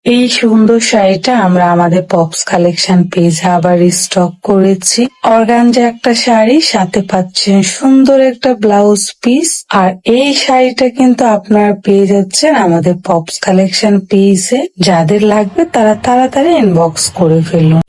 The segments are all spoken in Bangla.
এই সুন্দর শাড়িটা আমরা আমাদের পপস কালেকশন পেজে আবার স্টক করেছি। অর্গানজা একটা শাড়ি, সাথে পাচ্ছেন সুন্দর একটা ব্লাউজ পিস। আর এই শাড়িটা কিন্তু আপনারা পেয়ে যাচ্ছেন আমাদের পপস কালেকশন পেজে। যাদের লাগবে তারা তাড়াতাড়ি ইনবক্স করে ফেলুন।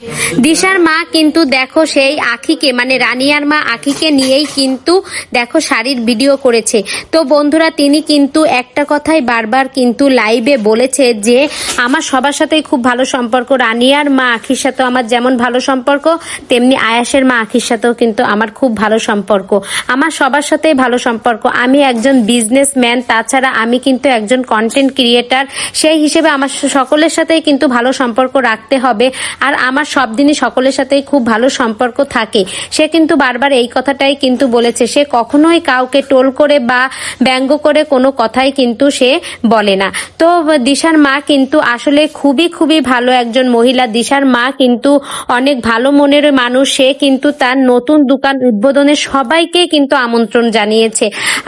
দিশার মা কিন্তু দেখো সেই আখিকে মানে রানিয়ার মা আখিকে নিয়েই কিন্তু দেখো শাড়ির ভিডিও করেছে। তো বন্ধুরা তিনি কিন্তু একটা কথাই বারবার কিন্তু লাইভে বলেছে যে আমার সবার সাথেই খুব ভালো সম্পর্ক, রানিয়ার মা আখির সাথেও আমার যেমন ভালো সম্পর্ক তেমনি আয়াসের মা আখির সাথেও কিন্তু আমার খুব ভালো সম্পর্ক, আমার সবার সাথেই ভালো সম্পর্ক। আমি একজন বিজনেসম্যান, তাছাড়া আমি কিন্তু একজন কন্টেন্ট ক্রিয়েটার, সেই হিসেবে আমার সকলের সাথেই কিন্তু ভালো সম্পর্ক রাখতে হবে। আর আমার সব দিনই সকলের সাথেই খুব ভালো সম্পর্ক থাকে। সে কিন্তু বারবার এই কথাটাই কিন্তু বলেছে, সে কখনোই কাউকে টোল করে বা ব্যঙ্গ করে কোনো কথাই কিন্তু সে বলে না। তো দিশার মা কিন্তু আসলে খুবই খুবই ভালো একজন মহিলা। দিশার মা কিন্তু অনেক ভালো মনের মানুষ। সে কিন্তু তার নতুন দোকান উদ্বোধনে সবাইকে কিন্তু আমন্ত্রণ জানিয়েছে।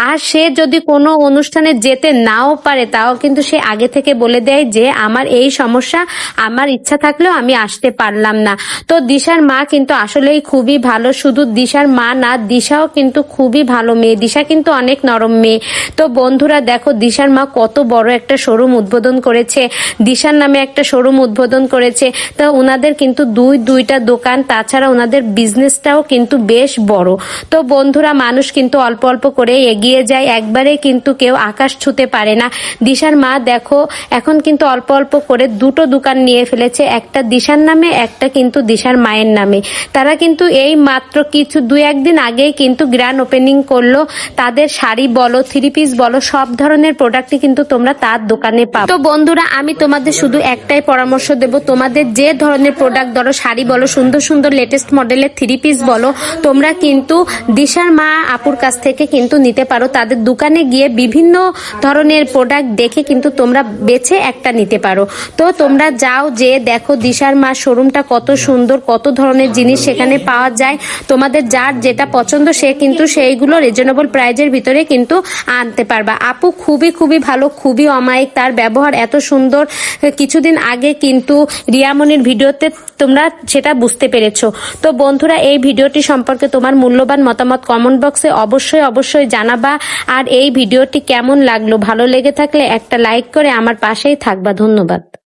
আর সে যদি কোনো অনুষ্ঠানে যেতে নাও পারে তাও কিন্তু সে আগে থেকে বলে দেয় যে আমার এই সমস্যা, আমার ইচ্ছা থাকলেও আমি আসতে পারলাম না। তো দিশার মা কিন্তু আসলেই খুবই ভালো। শুধু দিশার মা না, দিশাও কিন্তু খুবই ভালো মেয়ে। দিশা কিন্তু অনেক নরম মেয়ে। তো বন্ধুরা দেখো দিশার মা কত বড় একটা শোরুম উদ্বোধন করেছে, দিশার নামে একটা শোরুম উদ্বোধন করেছে। তো ওনাদের কিন্তু দুইটা দোকান, তাছাড়া ওনাদের বিজনেসটাও কিন্তু বেশ বড়। তো বন্ধুরা মানুষ কিন্তু অল্প অল্প করে এগিয়ে যায়, একবারে কিন্তু কেউ আকাশ ছুতে পারে না। দিশার মা দেখো এখন কিন্তু অল্প অল্প করে দুটো দোকান নিয়ে ফেলেছে, একটা দিশার নামে, একটা কিন্তু দিশার মায়ের নামে। তারা কিন্তু এই মাত্র কিছু 2-1 দিন আগেই কিন্তু গ্র্যান্ড ওপেনিং করলো। তাদের শাড়ি বলো, থ্রি পিস বলো, সব ধরনের প্রোডাক্টই কিন্তু তোমরা তার দোকানে পাবে। তো বন্ধুরা আমি তোমাদের শুধু একটাই পরামর্শ দেব, তোমাদের যে ধরনের প্রোডাক্ট ধরো, শাড়ি বলো, সুন্দর সুন্দর লেটেস্ট মডেলের থ্রি পিস বলো, তোমরা কিন্তু দিশার মা আপুর কাছ থেকে কিন্তু নিতে পারো। তাদের দোকানে গিয়ে বিভিন্ন ধরনের প্রোডাক্ট দেখে কিন্তু তোমরা বেছে একটা নিতে পারো। তো তোমরা যাও, যে দেখো দিশার মা শোরুমটা কত সুন্দর, কত ধরনের জিনিস সেখানে পাওয়া যায়। তোমাদের যার যেটা পছন্দ সে কিন্তু সেইগুলো রিজনেবল প্রাইজের ভিতরে কিন্তু আনতে পারবা। আপু খুবই খুবই ভালো, খুবই অমায়িক, তার ব্যবহার এত সুন্দর। কিছুদিন আগে কিন্তু রিয়ামনির ভিডিওতে তোমরা সেটা বুঝতে পেরেছো। তো বন্ধুরা এই ভিডিওটি সম্পর্কে তোমার মূল্যবান মতামত কমেন্ট বক্সে অবশ্যই অবশ্যই জানাবা। আর এই ভিডিওটি কেমন লাগলো, ভালো লেগে থাকলে একটা লাইক করে আমার পাশেই থাকবা। ধন্যবাদ।